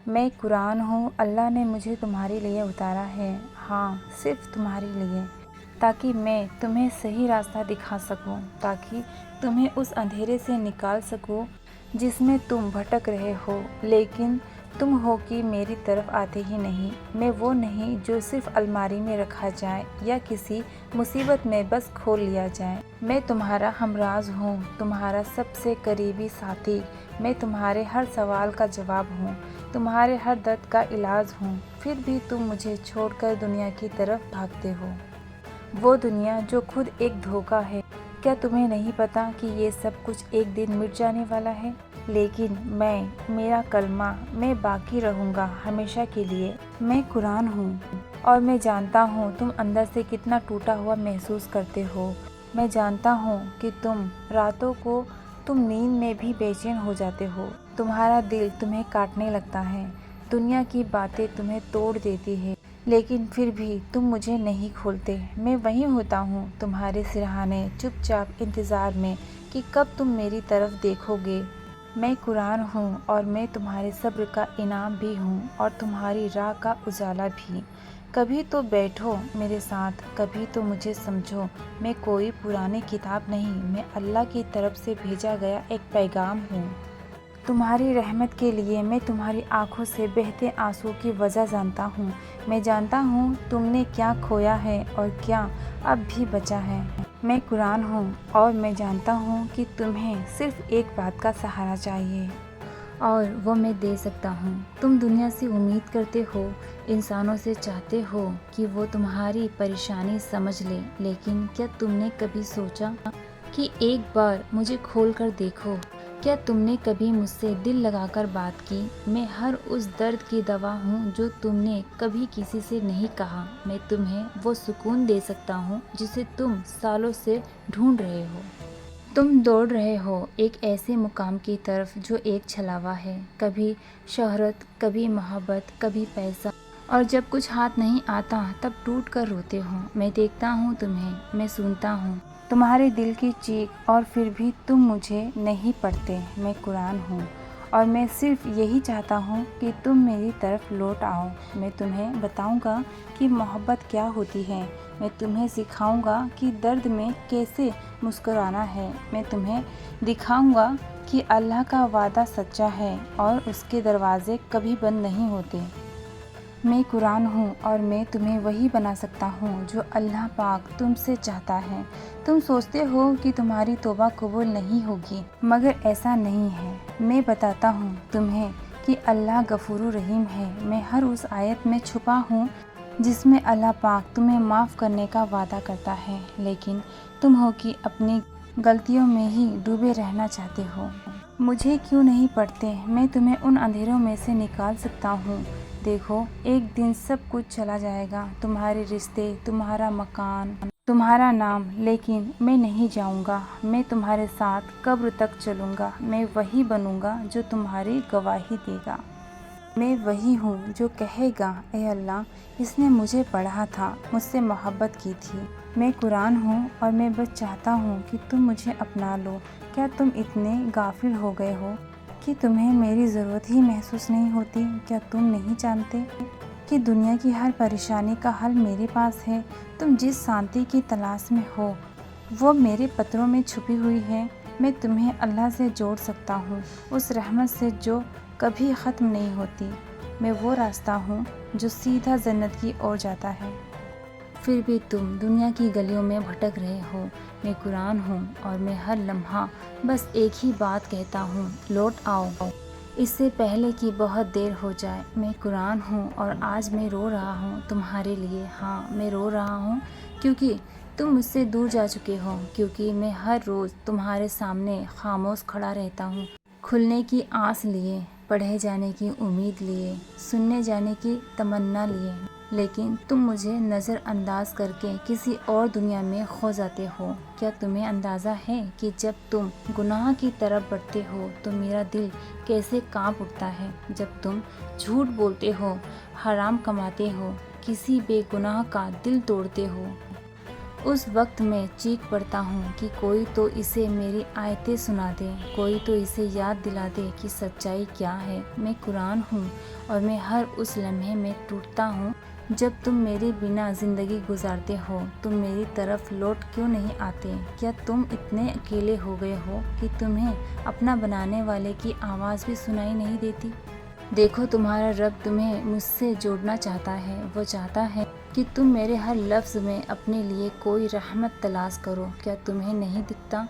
میں قرآن ہوں، اللہ نے مجھے تمہارے لیے اتارا ہے، ہاں صرف تمہارے لیے، تاکہ میں تمہیں صحیح راستہ دکھا سکوں، تاکہ تمہیں اس اندھیرے سے نکال سکوں جس میں تم بھٹک رہے ہو، لیکن تم ہو کہ میری طرف آتے ہی نہیں۔ میں وہ نہیں جو صرف الماری میں رکھا جائے یا کسی مصیبت میں بس کھول لیا جائے۔ میں تمہارا ہمراز ہوں، تمہارا سب سے قریبی ساتھی۔ میں تمہارے ہر سوال کا جواب ہوں، تمہارے ہر درد کا علاج ہوں۔ پھر بھی تم مجھے چھوڑ کر دنیا کی طرف بھاگتے ہو، وہ دنیا جو خود ایک دھوکہ ہے۔ کیا تمہیں نہیں پتا کہ یہ سب کچھ ایک دن مٹ جانے والا ہے؟ لیکن میرا کلمہ، میں باقی رہوں گا ہمیشہ کے لیے۔ میں قرآن ہوں اور میں جانتا ہوں تم اندر سے کتنا ٹوٹا ہوا محسوس کرتے ہو۔ میں جانتا ہوں کہ راتوں کو تم نیند میں بھی بے چین ہو جاتے ہو، تمہارا دل تمہیں کاٹنے لگتا ہے، دنیا کی باتیں تمہیں توڑ دیتی ہے، لیکن پھر بھی تم مجھے نہیں کھولتے۔ میں وہیں ہوتا ہوں تمہارے سرہانے، چپ چاپ انتظار میں کہ کب تم میری طرف دیکھو گے۔ میں قرآن ہوں اور میں تمہارے صبر کا انعام بھی ہوں اور تمہاری راہ کا اجالا بھی۔ کبھی تو بیٹھو میرے ساتھ، کبھی تو مجھے سمجھو۔ میں کوئی پرانی کتاب نہیں، میں اللہ کی طرف سے بھیجا گیا ایک پیغام ہوں۔ تمہاری رحمت کے لیے میں تمہاری آنکھوں سے بہتے آنسو کی وجہ جانتا ہوں۔ میں جانتا ہوں تم نے کیا کھویا ہے اور کیا اب بھی بچا ہے۔ میں قرآن ہوں اور میں جانتا ہوں کہ تمہیں صرف ایک بات کا سہارا چاہیے اور وہ میں دے سکتا ہوں۔ تم دنیا سے امید کرتے ہو، انسانوں سے چاہتے ہو کہ وہ تمہاری پریشانی سمجھ لے، لیکن کیا تم نے کبھی سوچا کہ ایک بار مجھے کھول کر دیکھو؟ کیا تم نے کبھی مجھ سے دل لگا کر بات کی؟ میں ہر اس درد کی دوا ہوں جو تم نے کبھی کسی سے نہیں کہا۔ میں تمہیں وہ سکون دے سکتا ہوں جسے تم سالوں سے ڈھونڈ رہے ہو۔ تم دوڑ رہے ہو ایک ایسے مقام کی طرف جو ایک چھلاوا ہے، کبھی شہرت، کبھی محبت، کبھی پیسہ، اور جب کچھ ہاتھ نہیں آتا تب ٹوٹ کر روتے ہو۔ میں دیکھتا ہوں تمہیں، میں سنتا ہوں تمہارے دل کی چیخ، اور پھر بھی تم مجھے نہیں پڑھتے۔ میں قرآن ہوں اور میں صرف یہی چاہتا ہوں کہ تم میری طرف لوٹ آؤ۔ میں تمہیں بتاؤں گا کہ محبت کیا ہوتی ہے، میں تمہیں سکھاؤں گا کہ درد میں کیسے مسکرانا ہے، میں تمہیں دکھاؤں گا کہ اللہ کا وعدہ سچا ہے اور اس کے دروازے کبھی بند نہیں ہوتے۔ میں قرآن ہوں اور میں تمہیں وہی بنا سکتا ہوں جو اللہ پاک تم سے چاہتا ہے۔ تم سوچتے ہو کہ تمہاری توبہ قبول نہیں ہوگی، مگر ایسا نہیں ہے۔ میں بتاتا ہوں تمہیں کہ اللہ غفور رحیم ہے۔ میں ہر اس آیت میں چھپا ہوں جس میں اللہ پاک تمہیں معاف کرنے کا وعدہ کرتا ہے، لیکن تم ہو کہ اپنی غلطیوں میں ہی ڈوبے رہنا چاہتے ہو۔ مجھے کیوں نہیں پڑھتے؟ میں تمہیں ان اندھیروں میں سے نکال سکتا ہوں۔ دیکھو ایک دن سب کچھ چلا جائے گا، تمہارے رشتے، تمہارا مکان، تمہارا نام، لیکن میں نہیں جاؤں گا۔ میں تمہارے ساتھ قبر تک چلوں گا۔ میں وہی بنوں گا جو تمہاری گواہی دے گا۔ میں وہی ہوں جو کہے گا، اے اللہ، اس نے مجھے پڑھا تھا، مجھ سے محبت کی تھی۔ میں قرآن ہوں اور میں بس چاہتا ہوں کہ تم مجھے اپنا لو۔ کیا تم اتنے غافل ہو گئے ہو کہ تمہیں میری ضرورت ہی محسوس نہیں ہوتی؟ کیا تم نہیں جانتے کہ دنیا کی ہر پریشانی کا حل میرے پاس ہے؟ تم جس شانتی کی تلاش میں ہو وہ میرے پتروں میں چھپی ہوئی ہے۔ میں تمہیں اللہ سے جوڑ سکتا ہوں، اس رحمت سے جو کبھی ختم نہیں ہوتی۔ میں وہ راستہ ہوں جو سیدھا جنت کی اور جاتا ہے۔ پھر بھی تم دنیا کی گلیوں میں بھٹک رہے ہو۔ میں قرآن ہوں اور میں ہر لمحہ بس ایک ہی بات کہتا ہوں، لوٹ آؤ، اس سے پہلے کہ بہت دیر ہو جائے۔ میں قرآن ہوں اور آج میں رو رہا ہوں تمہارے لیے۔ ہاں میں رو رہا ہوں کیونکہ تم مجھ سے دور جا چکے ہو، کیونکہ میں ہر روز تمہارے سامنے خاموش کھڑا رہتا ہوں، کھلنے کی آس لیے، پڑھے جانے کی امید لیے، سننے جانے کی تمنا لیے، لیکن تم مجھے نظر انداز کر کے کسی اور دنیا میں کھو جاتے ہو۔ کیا تمہیں اندازہ ہے کہ جب تم گناہ کی طرف بڑھتے ہو تو میرا دل کیسے کانپ اٹھتا ہے؟ جب تم جھوٹ بولتے ہو، حرام کماتے ہو، کسی بے گناہ کا دل توڑتے ہو، उस वक्त मैं चीख पड़ता हूँ कि कोई तो इसे मेरी आयतें सुना दे, कोई तो इसे याद दिला दे कि सच्चाई क्या है। मैं कुरान हूँ और मैं हर उस लम्हे में टूटता हूँ जब तुम मेरे बिना ज़िंदगी गुजारते हो। तुम मेरी तरफ लौट क्यों नहीं आते? क्या तुम इतने अकेले हो गए हो कि तुम्हें अपना बनाने वाले की आवाज़ भी सुनाई नहीं देती? देखो, तुम्हारा रब तुम्हें मुझसे जोड़ना चाहता है। वो चाहता है कि तुम मेरे हर लफ्ज़ में अपने लिए कोई रहमत तलाश करो। क्या तुम्हें नहीं दिखता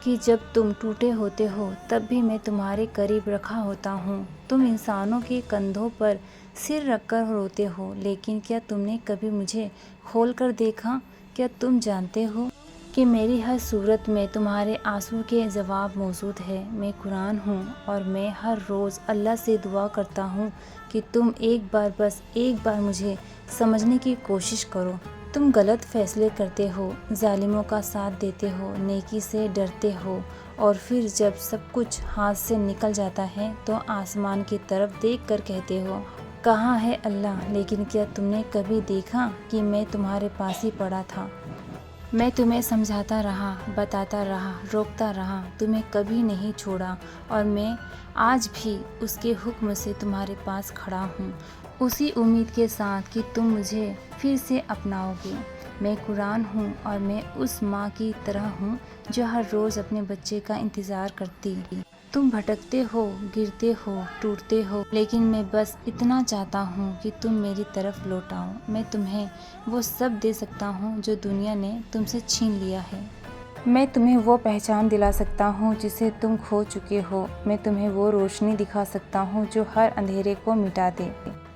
कि जब तुम टूटे होते हो तब भी मैं तुम्हारे करीब रखा होता हूँ? तुम इंसानों के कंधों पर सिर रखकर रोते हो, लेकिन क्या तुमने कभी मुझे खोल कर देखा? क्या तुम जानते हो कि मेरी हर सूरत में तुम्हारे आंसू के जवाब मौजूद है? मैं कुरान हूँ और मैं हर रोज़ अल्लाह से दुआ करता हूँ कि तुम एक बार, बस एक बार मुझे समझने की कोशिश करो। तुम गलत फैसले करते हो, जालिमों का साथ देते हो, नेकी से डरते हो और फिर जब सब कुछ हाथ से निकल जाता है तो आसमान की तरफ देख कर कहते हो, कहाँ है अल्लाह? लेकिन क्या तुमने कभी देखा कि मैं तुम्हारे पास ही पड़ा था? मैं तुम्हें समझाता रहा, बताता रहा, रोकता रहा, तुम्हें कभी नहीं छोड़ा और मैं आज भी उसके हुक्म से तुम्हारे पास खड़ा हूँ, उसी उम्मीद के साथ कि तुम मुझे फिर से अपनाओगे। मैं कुरान हूँ और मैं उस माँ की तरह हूँ जो हर रोज़ अपने बच्चे का इंतज़ार करती। तुम भटकते हो, गिरते हो, टूटते हो, लेकिन मैं बस इतना चाहता हूँ कि तुम मेरी तरफ लौट आओ। मैं तुम्हें वो सब दे सकता हूँ जो दुनिया ने तुमसे छीन लिया है। मैं तुम्हें वो पहचान दिला सकता हूँ जिसे तुम खो चुके हो। मैं तुम्हें वो रोशनी दिखा सकता हूँ जो हर अंधेरे को मिटा दे।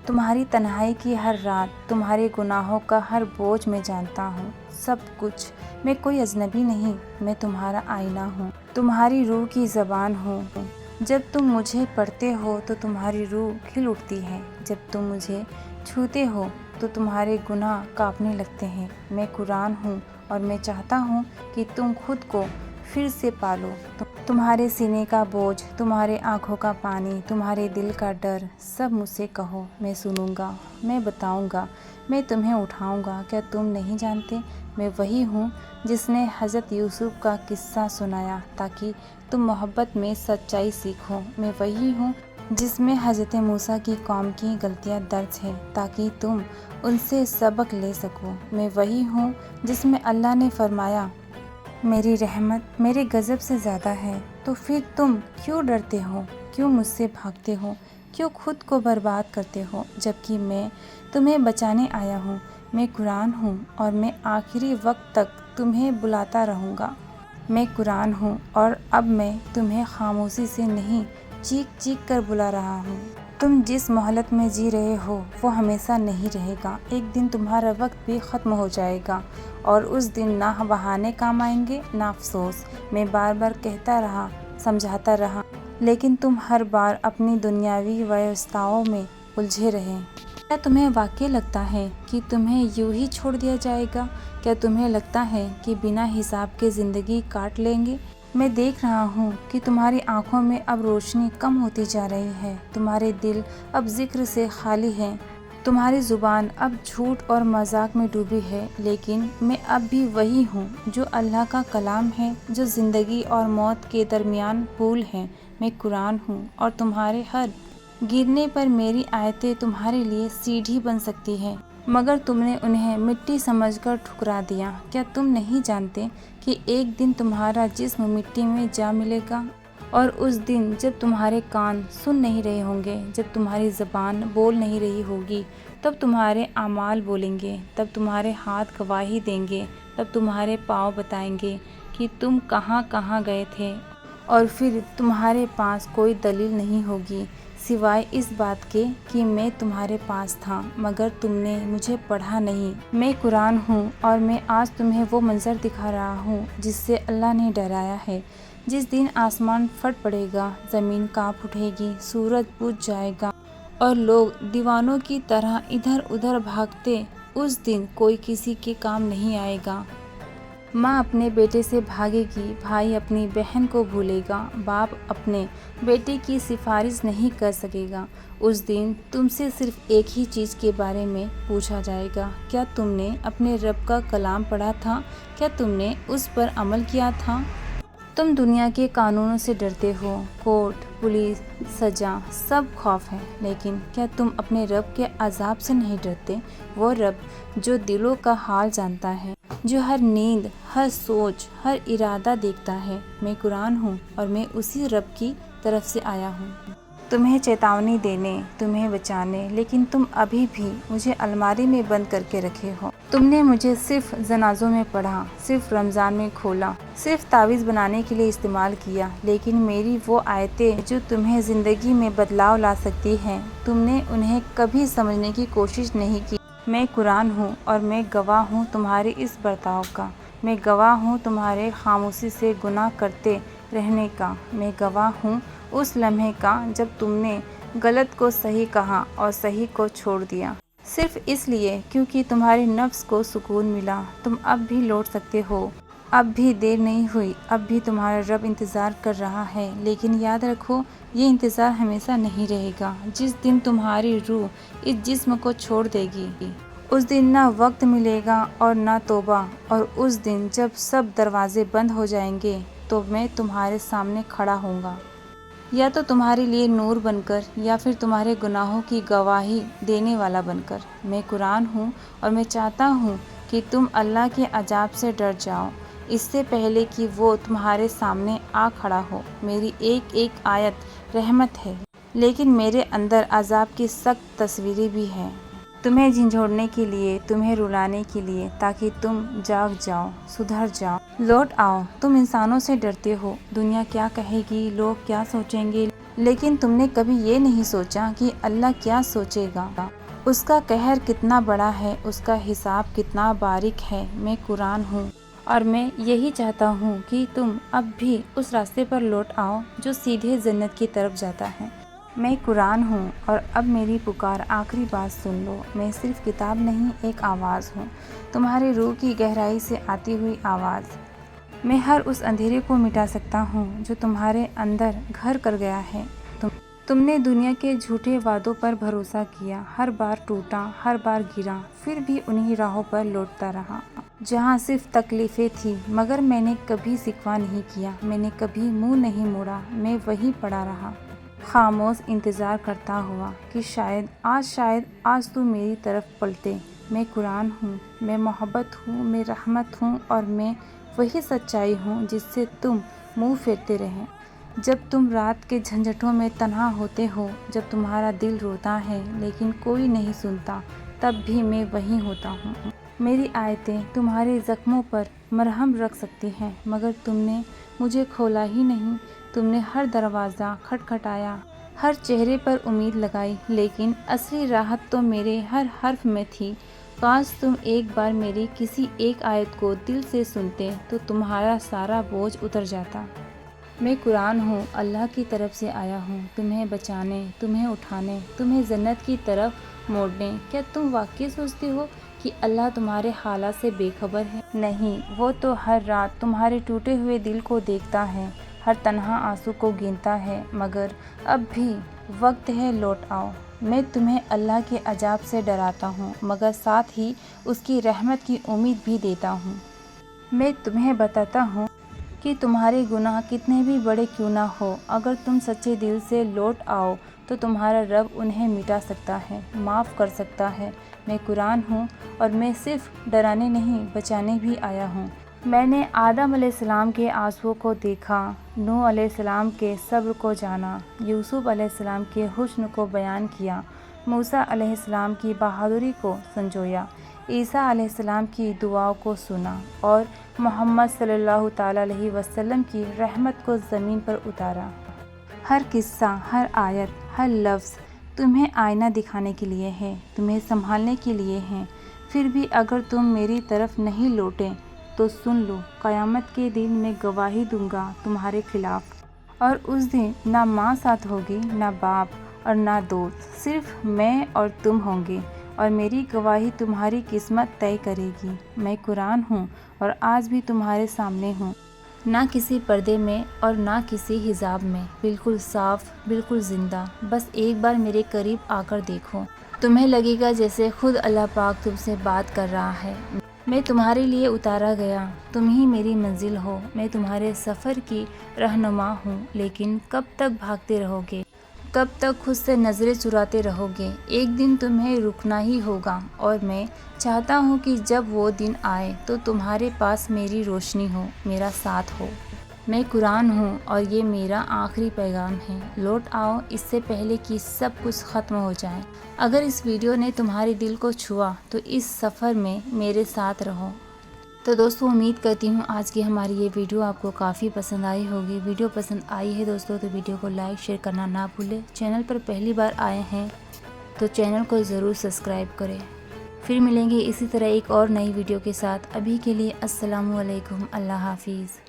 तुम्हारी तन्हाई की हर रात, तुम्हारे गुनाहों का हर बोझ मैं जानता हूँ, सब कुछ। मैं कोई अजनबी नहीं, मैं तुम्हारा आईना हूँ, तुम्हारी रूह की ज़बान हूँ। जब तुम मुझे पढ़ते हो तो तुम्हारी रूह खिल उठती है, जब तुम मुझे छूते हो तो तुम्हारे गुनाह कांपने लगते हैं। मैं कुरान हूँ और मैं चाहता हूँ कि तुम खुद को फिर से पालो। तुम्हारे सीने का बोझ, तुम्हारे आँखों का पानी, तुम्हारे दिल का डर, सब मुझसे कहो, मैं सुनूंगा, मैं बताऊंगा, मैं तुम्हें उठाऊंगा। क्या तुम नहीं जानते मैं वही हूँ जिसने हज़रत यूसुफ का किस्सा सुनाया ताकि तुम मोहब्बत में सच्चाई सीखो। मैं वही हूँ जिसमें हज़रत मूसा की कौम की गलतियाँ दर्ज हैं ताकि तुम उनसे सबक ले सको। मैं वही हूँ जिसमें अल्लाह ने फरमाया, मेरी रहमत मेरे गज़ब से ज़्यादा है। तो फिर तुम क्यों डरते हो, क्यों मुझसे भागते हो, क्यों खुद को बर्बाद करते हो, जबकि मैं तुम्हें बचाने आया हूँ। मैं कुरान हूँ और मैं आखिरी वक्त तक तुम्हें बुलाता रहूँगा। मैं कुरान हूँ और अब मैं तुम्हें खामोशी से नहीं, चीख चीख कर बुला रहा हूँ। तुम जिस मोहलत में जी रहे हो वो हमेशा नहीं रहेगा। एक दिन तुम्हारा वक्त भी ख़त्म हो जाएगा और उस दिन ना बहाने काम आएंगे ना अफसोस। मैं बार बार कहता रहा, समझाता रहा, लेकिन तुम हर बार अपनी दुनियावी व्यवस्थाओं में उलझे रहे। क्या तुम्हें वाकई लगता है कि तुम्हें यूं ही छोड़ दिया जाएगा? क्या तुम्हें लगता है कि बिना हिसाब के ज़िंदगी काट लेंगे? मैं देख रहा हूँ कि तुम्हारी आंखों में अब रोशनी कम होती जा रही है, तुम्हारे दिल अब जिक्र से खाली हैं, तुम्हारी ज़ुबान अब झूठ और मजाक में डूबी है। लेकिन मैं अब भी वही हूँ जो अल्लाह का कलाम है, जो ज़िंदगी और मौत के दरमियान पुल है। मैं कुरान हूँ और तुम्हारे हर गिरने पर मेरी आयतें तुम्हारे लिए सीढ़ी बन सकती हैं, मगर तुमने उन्हें मिट्टी समझकर ठुकरा दिया। क्या तुम नहीं जानते कि एक दिन तुम्हारा जिस्म मिट्टी में जा मिलेगा और उस दिन जब तुम्हारे कान सुन नहीं रहे होंगे, जब तुम्हारी ज़बान बोल नहीं रही होगी, तब तुम्हारे आमाल बोलेंगे, तब तुम्हारे हाथ गवाही देंगे, तब तुम्हारे पाँव बताएंगे कि तुम कहाँ कहाँ गए थे और फिर तुम्हारे पास कोई दलील नहीं होगी सिवाय इस बात के कि मैं तुम्हारे पास था मगर तुमने मुझे पढ़ा नहीं। मैं कुरान हूँ और मैं आज तुम्हें वो मंजर दिखा रहा हूँ जिससे अल्लाह ने डराया है। जिस दिन आसमान फट पड़ेगा, ज़मीन कांप उठेगी, सूरज बुझ जाएगा और लोग दीवानों की तरह इधर उधर भागते, उस दिन कोई किसी के काम नहीं आएगा। माँ अपने बेटे से भागेगी, भाई अपनी बहन को भूलेगा, बाप अपने बेटे की सिफारिश नहीं कर सकेगा। उस दिन तुमसे सिर्फ एक ही चीज़ के बारे में पूछा जाएगा, क्या तुमने अपने रब का कलाम पढ़ा था? क्या तुमने उस पर अमल किया था? तुम दुनिया के कानूनों से डरते हो, कोर्ट, पुलिस, सजा, सब खौफ है, लेकिन क्या तुम अपने रब के अजाब से नहीं डरते? वो रब जो दिलों का हाल जानता है, जो हर नींद, हर सोच, हर इरादा देखता है। मैं कुरान हूँ और मैं उसी रब की तरफ से आया हूँ, तुम्हें चेतावनी देने, तुम्हें बचाने, लेकिन तुम अभी भी मुझे अलमारी में बंद करके रखे हो। तुमने मुझे सिर्फ जनाजों में पढ़ा, सिर्फ रमज़ान में खोला, सिर्फ तावीज़ बनाने के लिए इस्तेमाल किया, लेकिन मेरी वो आयतें जो तुम्हें ज़िंदगी में बदलाव ला सकती हैं, तुमने उन्हें कभी समझने की कोशिश नहीं की। मैं कुरान हूँ और मैं गवाह हूँ तुम्हारे इस बर्ताव का। मैं गवाह हूँ तुम्हारे खामोशी से गुनाह करते रहने का। मैं गवाह हूँ उस लम्हे का जब तुमने गलत को सही कहा और सही को छोड़ दिया, सिर्फ इसलिए क्योंकि तुम्हारे नफ्स को सुकून मिला। तुम अब भी लौट सकते हो, अब भी देर नहीं हुई, अब भी तुम्हारा रब इंतज़ार कर रहा है। लेकिन याद रखो, ये इंतज़ार हमेशा नहीं रहेगा। जिस दिन तुम्हारी रूह इस जिस्म को छोड़ देगी, उस दिन ना वक्त मिलेगा और ना तौबा। और उस दिन जब सब दरवाजे बंद हो जाएंगे, तो मैं तुम्हारे सामने खड़ा होऊंगा, या तो तुम्हारे लिए नूर बनकर, या फिर तुम्हारे गुनाहों की गवाही देने वाला बनकर। मैं कुरान हूँ और मैं चाहता हूँ कि तुम अल्लाह के अजाब से डर जाओ, इससे पहले कि वो तुम्हारे सामने आ खड़ा हो। मेरी एक एक आयत रहमत है, लेकिन मेरे अंदर अजाब की सख्त तस्वीरें भी हैं, तुम्हें झंझोड़ने के लिए, तुम्हें रुलाने के लिए, ताकि तुम जाग जाओ, सुधर जाओ, लौट आओ। तुम इंसानों से डरते हो, दुनिया क्या कहेगी, लोग क्या सोचेंगे, लेकिन तुमने कभी ये नहीं सोचा कि अल्लाह क्या सोचेगा। उसका कहर कितना बड़ा है, उसका हिसाब कितना बारीक है। मैं कुरान हूँ और मैं यही चाहता हूँ कि तुम अब भी उस रास्ते पर लौट आओ जो सीधे जन्नत की तरफ जाता है। मैं कुरान हूँ और अब मेरी पुकार आखिरी बात सुन लो। मैं सिर्फ किताब नहीं, एक आवाज़ हूँ, तुम्हारी रूह की गहराई से आती हुई आवाज़। मैं हर उस अंधेरे को मिटा सकता हूँ जो तुम्हारे अंदर घर कर गया है। तुमने दुनिया के झूठे वादों पर भरोसा किया, हर बार टूटा, हर बार गिरा, फिर भी उन्हीं राहों पर लौटता रहा जहाँ सिर्फ तकलीफ़ें थी। मगर मैंने कभी सिकवा नहीं किया, मैंने कभी मुंह नहीं मोड़ा, मैं वहीं पड़ा रहा, खामोश इंतज़ार करता हुआ कि शायद आज तू मेरी तरफ पलटे। मैं कुरान हूँ, मैं मोहब्बत हूँ, मैं रहमत हूँ और मैं वही सच्चाई हूँ जिससे तुम मुंह फेरते रहें। जब तुम रात के झंझटों में तन्हा होते हो, जब तुम्हारा दिल रोता है लेकिन कोई नहीं सुनता, तब भी मैं वहीं होता हूँ। मेरी आयतें तुम्हारे ज़ख्मों पर मरहम रख सकती हैं, मगर तुमने मुझे खोला ही नहीं। तुमने हर दरवाज़ा खटखटाया, हर चेहरे पर उम्मीद लगाई, लेकिन असली राहत तो मेरे हर हर्फ में थी। काश तुम एक बार मेरी किसी एक आयत को दिल से सुनते तो तुम्हारा सारा बोझ उतर जाता। मैं कुरान हूँ, अल्लाह की तरफ से आया हूँ, तुम्हें बचाने, तुम्हें उठाने, तुम्हें जन्नत की तरफ मोड़ने। क्या तुम वाकई सोचते हो कि अल्लाह तुम्हारे हालात से बेखबर है? नहीं, वो तो हर रात तुम्हारे टूटे हुए दिल को देखता है, हर तन्हा आंसू को गिनता है। मगर अब भी वक्त है, लौट आओ। मैं तुम्हें अल्लाह के अजाब से डराता हूँ, मगर साथ ही उसकी रहमत की उम्मीद भी देता हूँ। मैं तुम्हें बताता हूँ कि तुम्हारे गुनाह कितने भी बड़े क्यों ना हो, अगर तुम सच्चे दिल से लौट आओ तो तुम्हारा रब उन्हें मिटा सकता है, माफ़ कर सकता है। मैं कुरान हूँ और मैं सिर्फ डराने नहीं, बचाने भी आया हूँ। मैंने आदम अलैहिस्सलाम के आंसुओं को देखा, नूह अलैहिस्सलाम के सब्र को जाना, यूसुफ अलैहिस्सलाम के हुस्न को बयान किया, मूसा अलैहिस्सलाम की बहादुरी को संजोया, ईसा अलैहिस्सलाम की दुआओं को सुना और मोहम्मद सल्लल्लाहु ताला अलैहि वसल्लम की रहमत को ज़मीन पर उतारा। हर किस्सा, हर आयत, हर लफ्ज़ तुम्हें आईना दिखाने के लिए है, तुम्हें संभालने के लिए है। फिर भी अगर तुम मेरी तरफ नहीं लौटे तो सुन लो, क़यामत के दिन मैं गवाही दूंगा तुम्हारे खिलाफ। और उस दिन ना माँ साथ होगी, ना बाप और ना दोस्त, सिर्फ मैं और तुम होंगे। اور میری گواہی تمہاری قسمت طے کرے گی۔ میں قرآن ہوں اور آج بھی تمہارے سامنے ہوں، نہ کسی پردے میں اور نہ کسی حجاب میں، بالکل صاف، بالکل زندہ۔ بس ایک بار میرے قریب آ کر دیکھو، تمہیں لگے گا جیسے خود اللہ پاک تم سے بات کر رہا ہے۔ میں تمہارے لیے اتارا گیا، تم ہی میری منزل ہو، میں تمہارے سفر کی رہنما ہوں۔ لیکن کب تک بھاگتے رہو گے؟ کب تک خود سے نظریں چراتے رہو گے؟ ایک دن تمہیں رکنا ہی ہوگا، اور میں چاہتا ہوں کہ جب وہ دن آئے تو تمہارے پاس میری روشنی ہو، میرا ساتھ ہو۔ میں قرآن ہوں اور یہ میرا آخری پیغام ہے، لوٹ آؤ اس سے پہلے کہ سب کچھ ختم ہو جائے۔ اگر اس ویڈیو نے تمہارے دل کو چھوا تو اس سفر میں میرے ساتھ رہو۔ تو دوستو، امید کرتی ہوں آج کی ہماری یہ ویڈیو آپ کو کافی پسند آئی ہوگی۔ ویڈیو پسند آئی ہے دوستو تو ویڈیو کو لائک شیئر کرنا نہ بھولیں۔ چینل پر پہلی بار آئے ہیں تو چینل کو ضرور سبسکرائب کریں۔ پھر ملیں گے اسی طرح ایک اور نئی ویڈیو کے ساتھ۔ ابھی کے لیے السلام علیکم، اللہ حافظ۔